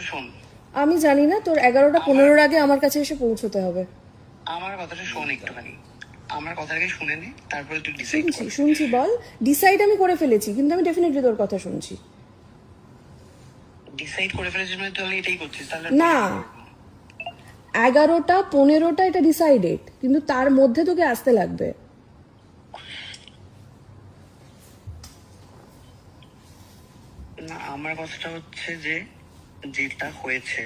শোন, আমি জানি না, তোর 11টা 15 আগে আমার কাছে এসে পৌঁছতে হবে। আমার কথাটা শোন একটুখানি, আমার কথাটাকে শুনে নে, তারপরে তুই ডিসাইড শুনছি কর। শুনছি বল। ডিসাইড আমি করে ফেলেছি, কিন্তু আমি ডেফিনেটলি তোর কথা শুনছি। ডিসাইড করে ফেলেছিস মানে তুই এটাই করছিস, তাহলে না, 11টা 15টা এটা ডিসাইডেড, কিন্তু তার মধ্যে তোকে আসতে লাগবে। না, আমার কথাটা হচ্ছে যে যেটা হয়েছে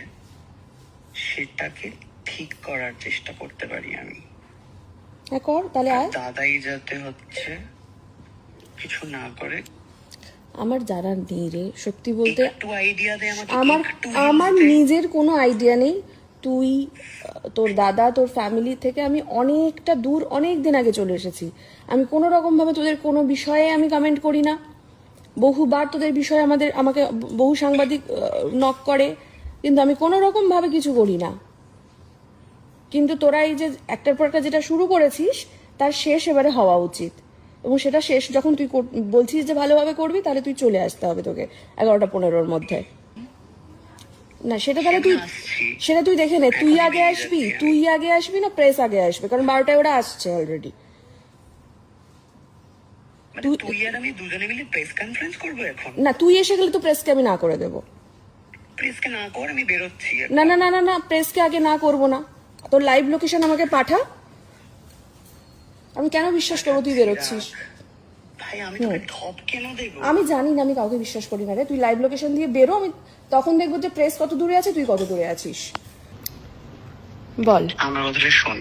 সেটাকে ঠিক করার চেষ্টা করতে পারি আমি। হ্যাঁ কর, তাহলে আয়। দাদাই যাতে হচ্ছে কিছু না করে। আমার জানার নেই রে, সত্যি বলতে। একটু আইডিয়া দে আমাকে, আমার একটু আমার hint দে। নিজের কোনো আইডিয়া নেই। তুই তোর দাদা তোর ফ্যামিলি থেকে আমি অনেকটা দূর, অনেক দিন আগে চলে এসেছি। আমি কোনো রকমভাবে তোদের কোনো বিষয়ে আমি কমেন্ট করি না। বহুবার তোদের বিষয়ে আমাকে বহু সাংবাদিক নক করে, কিন্তু আমি কোনো রকমভাবে কিছু করি না। কিন্তু তোরা এই যে একটার পর একটা যেটা শুরু করেছিস, তার শেষ এবারে হওয়া উচিত। এবং সেটা শেষ যখন তুই বলছিস যে ভালোভাবে করবি, তাহলে তুই চলে আসতে হবে তোকে 11টা 15-র মধ্যে। না সেটা তাহলে তুই সেটা তুই দেখে নে, তুই আগে আসবি, তুই আগে আসবি না প্রেস আগে আসবে, কারণ 12টায় ওরা আসছে অলরেডি। মানে তুই আর আমি দুজনে মিলে প্রেস কনফারেন্স করবো এখন? না, তুই এসে গেলে তো প্রেসকে আমি না করে দেবো। প্রেসকে না কর, আমি বেরোচ্ছি এখন। না না না না না, প্রেসকে আগে না করবো না। তোর লাইভ লোকেশন আমাকে পাঠা। আমি কেন বিশ্বাস করবো তুই বেরোচ্ছিস? ভাই আমি তোকে ঠপ কেন দেবো? আমি জানি না, আমি কাউকে বিশ্বাস করি না রে। তুই লাইভ লোকেশন দিয়ে বেরো, আমি তখন দেখবো যে প্রেস কত দূরে আছে, তুই কত দূরে আছিস। বল আমার কথাটা শোন।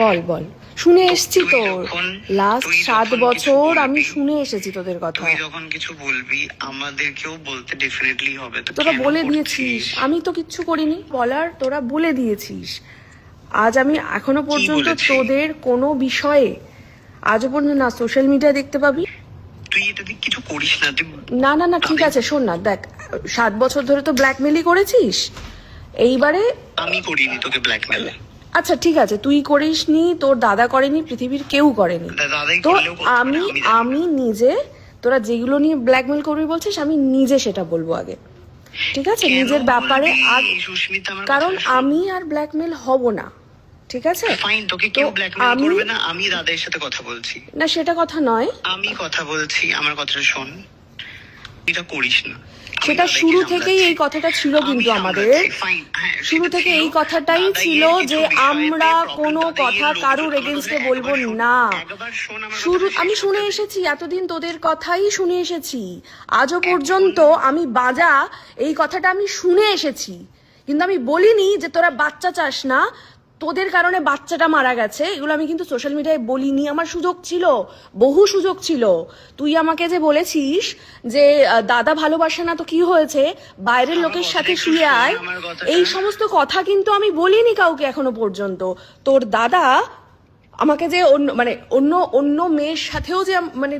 বল বল, শুনে এসছি তো। যখন- লাস্ট তুই 7 যখন বছর কিছু আমি বলবি, শুনে এসেছি তোদের কথা। তুই যখন কিছু বলবি আমাদেরকেও বলতে ডেফিনেটলি হবে। তো তোরা কেন বলে করছিস? দিয়েছিস, আমি তো কিচ্ছু করিনি বলার, তোরা বলে দিয়েছিস। আজ আমি এখনো পর্যন্ত বলেছি? তোদের কোনো বিষয়ে আজও পর্যন্ত না সোশ্যাল মিডিয়া দেখতে পাবি। তুই এটা দিয়ে কিছু করিস না, তুই না না না, ঠিক আছে শোন না, দেখ 7 বছর ধরে তো ব্ল্যাকমেলই করেছিস। এইবারে আমি করিনি তোকে ব্ল্যাকমেল। আচ্ছা ঠিক আছে, তুই করিসনি, তোর দাদা করেনি, পৃথিবীর কেউ করেনি। দাদাই তো করলেও করতে পারে, আমি আমি জানি না। আমি নিজে, তোরা যেগুলো নিয়ে ব্ল্যাকমেল করবি বলছিস, আমি নিজে সেটা বলবো আগে, ঠিক আছে? কেন নিজের ব্যাপারে বলবি, আগে, সুস্মিতা? আমার কারণ কথাটা শোন। আমি আর ব্ল্যাকমেল হব না, ঠিক আছে? ফাইন, তোকে তো কেউ ব্ল্যাকমেল আমি করবে না, আমি দাদার সাথে কথা বলছি। না, সেটা কথা নয়। আমি কথা বলছি, আমার কথাটা শোন। এটা করিস না। আমি সেটা দাদাকে শুরু সামলাচ্ছি। থেকেই এই কথাটা ছিল আমি কিন্তু আমাদের। সামলাচ্ছি, fine, হ্যাঁ, শুরু সেটা থেকে ছিল। এই কথাটাই দাদাইয়ের ছিল কিছু যে বিষয়েতে আমরা problem, কোনো দাদাইয়ের কথা লোকজন, কারুর আমার এগেনস্টে কথাটা বলবো একবার শোন, না। একবার শোন আমার শুরু কথাটা আমি শেষ শুনে করতে দে। এসেছি, এতদিন তোদের কথাই শুনে এসেছি। আজও পর্যন্ত আমি বাজা এই কথাটা আমি শুনে এসেছি, কিন্তু আমি বলিনি যে তোরা বাচ্চা চাস না, তোদের কারণে বাচ্চাটা মারা গেছে। এগুলো আমি কিন্তু সোশ্যাল মিডিয়ায় বলিনি। আমার সুযোগ ছিল, বহু সুযোগ ছিল। তুই আমাকে যে বলেছিস যে দাদা ভালোবাসে না, তো কি হয়েছে, বাইরের আমার লোকের কথাটা সাথে একটু শুয়ে শোন, আয়, আমার কথাটা। এই সমস্ত কথা কিন্তু আমি বলিনি কাউকে এখনো পর্যন্ত। তোর দাদা আমাকে যে অন্য মানে অন্য অন্য মেয়ের সাথেও যে মানে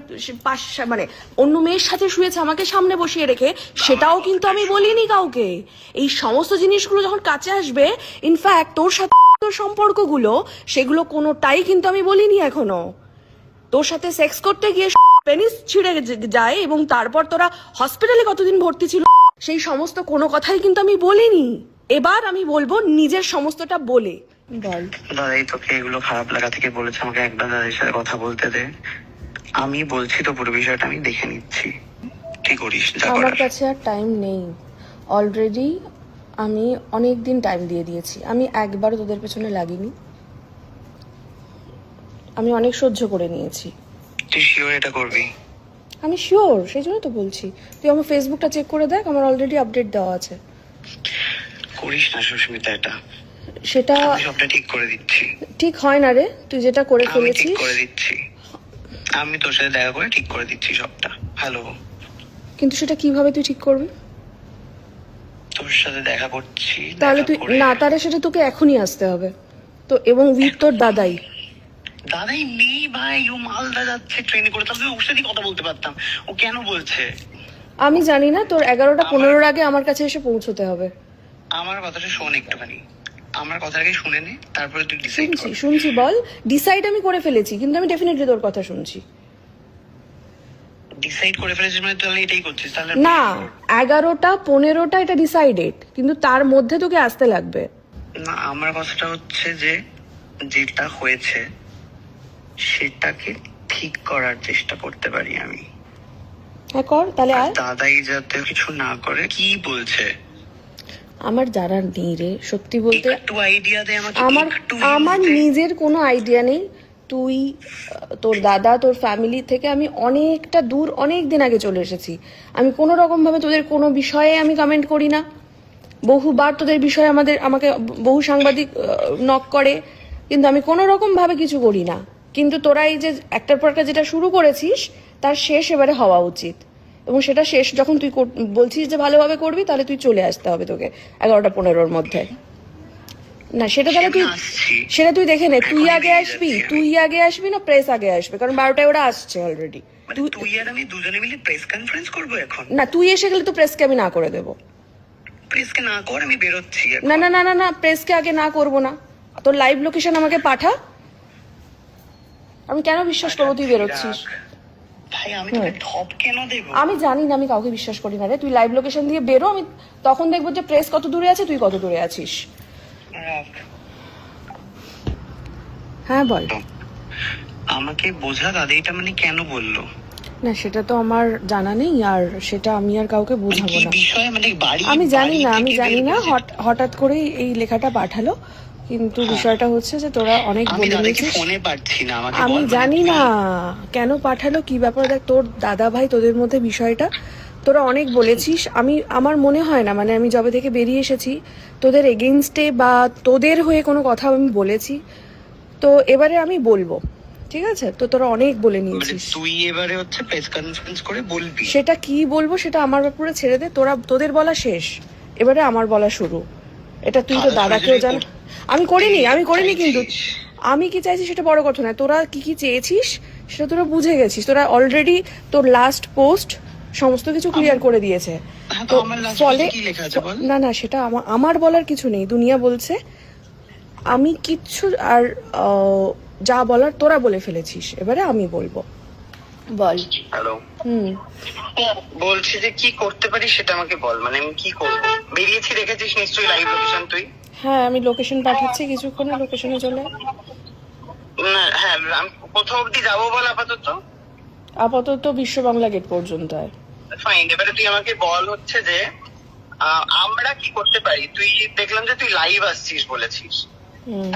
মানে অন্য মেয়ের সাথে শুয়েছে আমাকে সামনে বসিয়ে রেখে, সেটাও কিন্তু আমি বলিনি কাউকে। এই সমস্ত জিনিসগুলো যখন কাছে আসবে, ইনফ্যাক্ট তোর সাথে তোর সম্পর্কগুলো, সেগুলো কোনোটাই কিন্তু আমি বলিনি এখনো। তোর সাথে সেক্স করতে গিয়ে পেনিস ছিঁড়ে যায় এবং তারপর তোরা হসপিটালে কতদিন ভর্তি ছিল, সেই সমস্ত কোনো কথাই কিন্তু আমি বলিনি। এবার আমি বলবো নিজের সমস্তটা বলে। বল। দাদাই তোকে এগুলো খারাপ লাগা থেকে বলেছে আমাকে একবার দাদার সাথে কথা বলতে দে। আমি বলছি তো পুরো বিষয়টা আমি দেখে নিচ্ছি, কি করিস যা আমার করার। কাছে আর টাইম নেই। অলরেডি আমি অনেক দিন টাইম দিয়ে দিয়েছি। আমি একবারও তোদের পেছনে লাগিনি। আমি অনেক সহ্য করে নিয়েছি। তুই শিওর এটা করবি? আমি শিওর, সেই জন্য তো বলছি। তুই আমার ফেসবুকটা চেক করে দেখ, আমার অলরেডি আপডেট দেওয়া আছে। করিস না সুস্মিতা এটা, সেটা আমি সবটা ঠিক করে দিচ্ছি। ঠিক হয় না রে, তুই যেটা করে আমি ঠিক ফেলেছিস। করে দিচ্ছি, আমি তোর সাথে দেখা করে ঠিক করে দিচ্ছি সবটা। হ্যালো, কিন্তু সেটা কিভাবে তুই ঠিক করবি? তোর সাথে দেখা করছি, তাহলে দেখা তুই করে- না, তাহলে সেটা তোকে এখনই আসতে হবে তো, এবং উইথ তোর দাদাই। দাদাই নেই ভাই, ও মালদা যাচ্ছে ট্রেনে করে, তাহলে ওর সাথে কথা বলতে পারতাম। ও কেন বলছে? আমি জানি না, তোর 11টা 15-র আগে আমার কাছে এসে পৌঁছতে হবে। আমার কথাটা শোন একটুখানি, আমার কথাটাকে শুনে নে, তারপরে তুই ডিসাইড শুনছি কর। শুনছি বল। ডিসাইড আমি করে ফেলেছি, কিন্তু আমি ডেফিনেটলি তোর কথা শুনছি। ডিসাইড করে ফেলেছিস মানে তাহলে এটাই করছিস তাহলে না 11টা 15টা এটা ডিসাইডেড, কিন্তু তার মধ্যে তোকে আসতে লাগবে। না আমার কথাটা হচ্ছে যে যেটা হয়েছে সেটাকে ঠিক করার চেষ্টা করতে পারি আমি। হ্যাঁ কর তাহলে আর আয়। দাদাই যাতে কিছু না করে। কি বলছে? আমার জানার নেই রে, সত্যি বলতে একটু আইডিয়া দে আমাকে, আমার একটু আমার hint দে। নিজের কোনো আইডিয়া নেই। তুই তোর দাদা তোর ফ্যামিলি থেকে আমি অনেকটা দূর অনেক দিন আগে চলে এসেছি। আমি কোনো রকম ভাবে তোদের কোনো বিষয়ে আমি কমেন্ট করি না। বহুবার তোদের বিষয়ে আমাকে বহু সাংবাদিক নক করে, কিন্তু আমি কোনো রকম ভাবে কিছু করি না। কিন্তু তোরা এই যে একটার পর একটা যেটা শুরু করেছিস তার শেষ এবারে হওয়া উচিত, এবং সেটা শেষ যখন তুই বলছিস যে ভালোভাবে করবি, তাহলে তুই চলে আসতে হবে তোকে 11টা 15-র মধ্যে। না সেটা তাহলে তুই আসছি। সেটা তুই দেখে নে, তুই এখনই আগে বেরিয়ে আসবি, যাচ্ছি আমি। তুই আগে আসবি না প্রেস আগে আসবে, কারণ 12টায় ওরা আসছে অলরেডি। মানে তুই আর আমি দুজনে মিলে প্রেস কনফারেন্স করবো এখন? না তুই এসে গেলে তো প্রেসকে আমি না করে দেবো। প্রেসকে না কর, আমি বেরোচ্ছি এখন। না না না না না, প্রেসকে আগে না করবো না। তোর লাইভ লোকেশন আমাকে পাঠা, আমি কেন বিশ্বাস করবো তুই বেরোচ্ছিস? ভাই আমি তোকে ঠপ কেন দেবো? আমি জানি না, আমি কাউকে বিশ্বাস করি না রে। তুই লাইভ লোকেশন দিয়ে বেরো, আমি তখন দেখবো যে প্রেস কত দূরে আছে, তুই কত দূরে আছিস। রাখ। হ্যাঁ বল। আমাকে বোঝা দাদা এটা মানে কেন বললো? না সেটা তো আমার জানা নেই, আর সেটা আমি আর কাউকে বোঝাবো কি না। বিষয় মানে বাড়ি? আমি জানি না, বাড়ি আমি থেকে জানি বের না, করেছে? হঠাৎ করেই এই লেখাটা পাঠালো। কিন্তু বিষয়টা হচ্ছে যে তোরা অনেক আমি বলে দাদাকে নিয়েছিস। ফোনে পাচ্ছি না, আমাকে আমি বল মানে জানি কি? না কেন পাঠালো, কি ব্যাপার। দেখ তোর দাদা ভাই তোদের মধ্যে বিষয়টা তোরা অনেক বলেছিস। আমার মনে হয় না, মানে আমি যবে থেকে বেরিয়ে এসেছি তোদের এগেইনস্টে বা তোদের হয়ে কোনো কথা আমি বলেছি। তো এবারে আমি বলবো, ঠিক আছে? তো তোরা অনেক বলে মানে নিয়েছিস। তুই এবারে হচ্ছে প্রেস কনফারেন্স করে বলবি? সেটা কি বলবো সেটা আমার ব্যাপারে ছেড়ে দে। তোদের বলা শেষ, এবারে আমার বলা শুরু। এটা তুই তো দাদা দাদাকেও সরাসরি জান। আমি করিনি কিন্তু চাইছিস? আমি কি চাইছি সেটা বড় কথা নয়। তোরা কি কি চেয়েছিস সেটা তোরা বুঝে গেছিস। তোরা অলরেডি তোর লাস্ট পোস্ট সমস্ত কিছু ক্লিয়ার করে দিয়েছে। হ্যাঁ, তো তো আমার last ফলে post এ কি লেখা আছে বল? না না সেটা আমার বলার কিছু নেই, দুনিয়া বলছে। আমি কিচ্ছু আর যা বলার তোরা বলে ফেলেছিস, এবারে আমি বলবো। বল। হ্যালো, হুম। বলছি যে কি করতে পারি সেটা আমাকে বল, মানে আমি কি করব? বেরিয়েছি দেখেছিস নিশ্চয়ই লাইভ লোকেশন তুই? হ্যাঁ আমি লোকেশন পাঠাচ্ছি, কিছুক্ষণে লোকেশনে চলে আয়। না হ্যাঁ, আমি কোথাও অব্দি যাবো বল আপাতত? আপাতত বিশ্ব বাংলা গেট পর্যন্ত আয়। ফাইন, এবারে তুই আমাকে বল হচ্ছে যে আমরা কি করতে পারি। তুই দেখলাম যে তুই লাইভ আসছিস বলেছিস, হুম।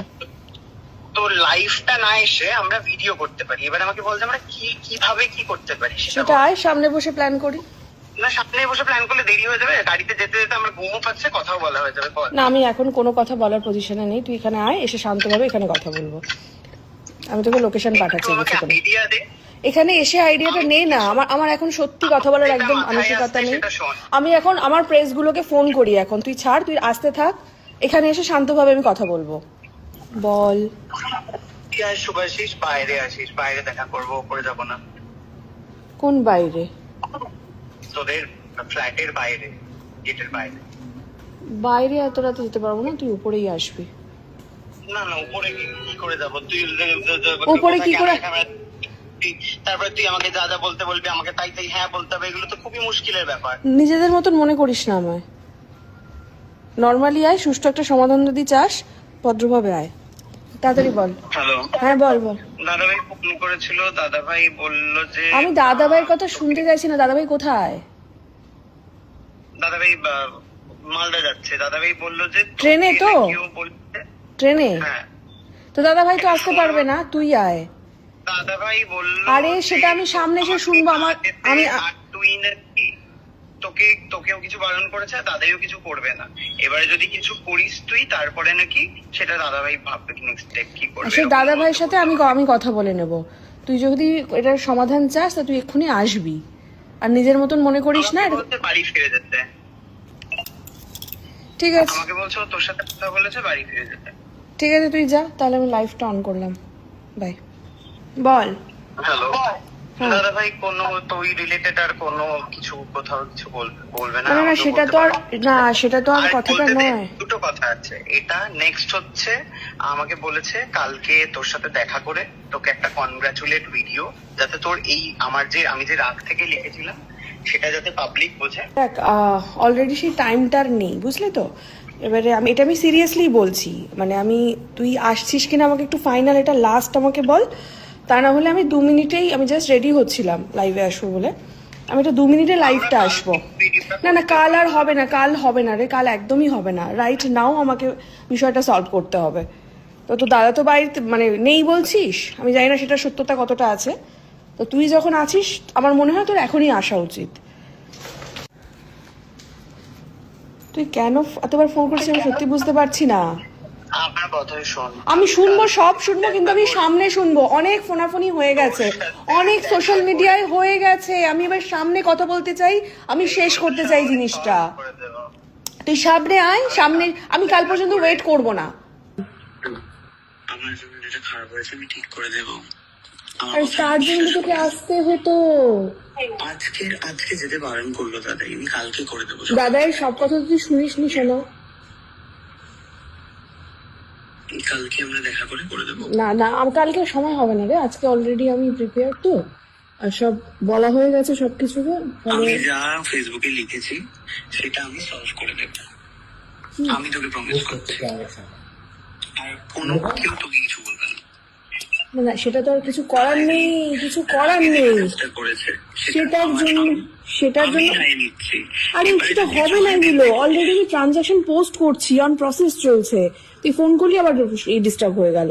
তো লাইভটা না এসে আমরা ভিডিও করতে পারি। এবার আমাকে বল যে আমরা কিভাবে কি করতে পারি সেটা সেটা বল। আয়, সামনে বসে প্ল্যান করি। না সামনে বসে প্ল্যান করলে দেরি হয়ে যাবে, গাড়িতে যেতে যেতে আমার ঘুমও পাচ্ছে, কথাও বলা হয়ে যাবে। বল। না আমি এখন কোনো কথা বলার পজিশনে নেই, তুই এখানে আয়, এসে শান্তভাবে এখানে কথা বলবো। আমি তোকে লোকেশন পাঠাচ্ছি একটু আমাকে কিছুক্ষণে। আইডিয়া দে। এখানে এসে আইডিয়াটা নে না। আমার এখন সত্যি কথা বলার যেটা একদম মাথায় মানসিকতা আসছে নেই। সেটা শোন। আমি এখন আমার প্রেসগুলোকে ফোন করি এখন। তুই ছাড়, তুই আসতে থাক, এখানে এসে শান্তভাবে আমি কথা বলবো। বল। তুই আর শুভাশিস বাইরে আসিস, বাইরে দেখা করবো, ওপরে যাবো না। কোন বাইরে? তোদের ফ্ল্যাটের বাইরে, গেটের বাইরে। বাইরে এত রাতে যেতে পারবো না, তুই উপরেই আসবি। না না, উপরে কি করে যাবো? তুই উপরে কি করে? তারপরে তুই আমাকে যা যা বলতে বলবি, আমাকে তাই তাই হ্যাঁ বলতে হবে, এগুলো তো খুবই মুশকিলের ব্যাপার। নিজেদের মতন মনে করিস না আমায়। নর্মালি আয়, সুষ্ঠু একটা সমাধান যদি চাস ভদ্রভাবে আয়। তাড়াতাড়ি বল। হ্যালো, হ্যাঁ বল বল। দাদাভাই ফোন করেছিল, দাদাভাই বললো যে আমি দাদাভাইয়ের কথা শুনতে চাইছি না। দাদাভাই কোথায়? দাদাভাই মালদা যাচ্ছে। দাদাভাই বললো যে ট্রেনে তো? কেউ বলছে। ট্রেনে? হ্যাঁ, তো দাদাভাই তো আসতে পারবে না, তুই আয়। দাদাভাই বললো আরে সেটা আমি সামনে এসে শুনবো। আমি আর তুই নাকি তোকেও কিছু বারণ করেছে, দাদাইও কিছু করবে না। এবারে যদি কিছু করিস তুই, তারপরে নাকি সেটা দাদাভাই ভাববে নেক্সট স্টেপ কি করবে। সে দাদাভাইয়ের সাথে আমি কথা বলে নেব। তুই যদি এটার সমাধান চাস তা তুই এক্ষুনি আসবি, আর নিজের মতন মনে করিস না। আমাকে বলছে বাড়ি ফিরে যেতে। ঠিক আছে আমাকে বলছে ও তোর সাথে কথা বলেছে, বাড়ি ফিরে যেতে। ঠিক আছে, তুই যা তাহলে। আমি লাইভটা অন করলাম। বাই। বল। হ্যালো, হ্যাঁ। দাদা ভাই কোনো তো ওই রিলেটেড আর কোনো কিছু কোথাও কিছু বলবে না, না না, আমাকেও সেটা বলতে তো আর পারো। না, সেটা তো আর আর কথাটা বলতে দে, নয়। দুটো কথা আছে। এটা নেক্সট হচ্ছে, আমাকে বলেছে কালকে তোর সাথে দেখা করে তোকে একটা কনগ্রাচুলেট ভিডিও, যাতে তোর এই আমি যে রাগ থেকে লিখেছিলাম সেটা যাতে পাবলিক বোঝে। দেখ, অলরেডি সেই টাইমটার নেই, বুঝলি তো। এবারে আমি সিরিয়াসলি বলছি, মানে তুই আসছিস কিনা আমাকে একটু ফাইনাল এটা লাস্ট আমাকে বল। তা না হলে আমি 2 মিনিটেই, আমি জাস্ট রেডি হচ্ছিলাম লাইভে আসবো বলে, আমি এটা 2 মিনিটে লাইভটা আসবো। না না, কাল আর হবে না, কাল হবে না রে, কাল একদমই হবে না। রাইট নাও আমাকে বিষয়টা সলভ করতে হবে। তো দাদা তো বাড়িতে মানে নেই বলছিস, আমি জানি না সেটা সত্যতা কতটা আছে। তো তুই যখন আছিস আমার মনে হয় তোর এখনই আসা উচিত। তুই কেন এতবার ফোন করছিস আমি সত্যি বুঝতে পারছি না। আমার কথাই শোন। আমি শুনবো, সব শুনবো, কিন্তু আমি সামনে শুনবো। অনেক ফোনাফোনি হয়ে গেছে, অনেক সোশ্যাল মিডিয়ায় হয়ে গেছে, আমি এবার সামনে কথা বলতে চাই, আমি শেষ করতে চাই জিনিসটা। তুই সামনে আয়, সামনে। আমি কাল পর্যন্ত ওয়েট করবো না। আমার জন্য যেটা খারাপ হয়েছে আমি ঠিক করে দেবো। আর তার জন্য তোকে আসতে হতো। আজকে যেতে বারণ করলো দাদা, আমি কালকে করে দেবো। দাদাই সব কথা তুই শুনিস নি, শোনো। কালকে আমরা দেখা করে দেবো। না না, কালকে সময় হবে না রে, আজকে অলরেডি আমি প্রিপেয়ার তো, আর সব বলা হয়ে গেছে সবকিছুকে। আমি যা ফেসবুকে লিখেছি সেটা আমি সলভ করে দেব, আমি তোকে প্রমিস করছি। আর কোনো কেউ তোকে কিছু বলবে না। না সেটা তো আর কিছু করার নেই, কিছু করার নেই। সেটার জন্য আরে সেটা হবে না, এগুলো অলরেডি আমি ট্রানজাকশন পোস্ট করছি, অন প্রসেস চলছে। তুই ফোন করলি আবার ডিস্টার্ব হয়ে গেল।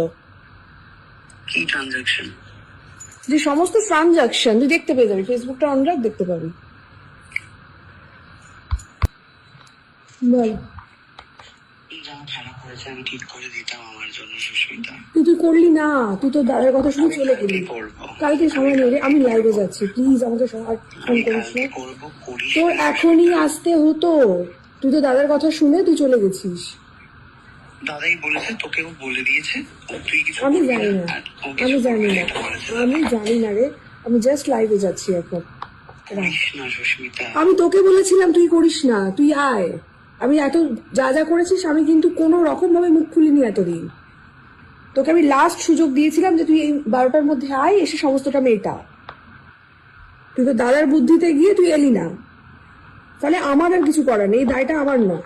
কি ট্রানজাকশন? যে সমস্ত ট্রানজাকশন তুই দেখতে পেয়ে যাবি, ফেসবুকটা অন রাখ, দেখতে পাবি। বল। যা খারাপ হয়েছে আমি ঠিক করে দিতাম আমার জন্য, সুস্মিতা। তুই করলি না, তুই তো দাদার কথা শুনে চলে গেলি। কালকে সময় নেই রে, আমি লাইভে যাচ্ছি, প্লিজ আমাকে ফোন করিস না। তোর এখনই আসতে হতো, তুই তো দাদার কথা শুনে তুই চলে গেছিস। দাদাই বলেছে, তোকেও বলে দিয়েছে, তুই কিছু আমি জানি না, আমি জানি না রে, আমি জাস্ট লাইভে যাচ্ছি এখন। আমি তোকে বলেছিলাম তুই করিস না, তুই আয়। আমি এত যা যা করেছিস আমি কিন্তু কোনো রকম ভাবে মুখ খুলিনি এতদিন। তোকে আমি লাস্ট সুযোগ দিয়েছিলাম যে তুই এই 12টার মধ্যে আয়, এসে সমস্তটা মেটা। তুই তো দাদার বুদ্ধিতে গিয়ে তুই এলি না, তাহলে আমার আর কিছু করার নেই, এই দায়টা আমার না।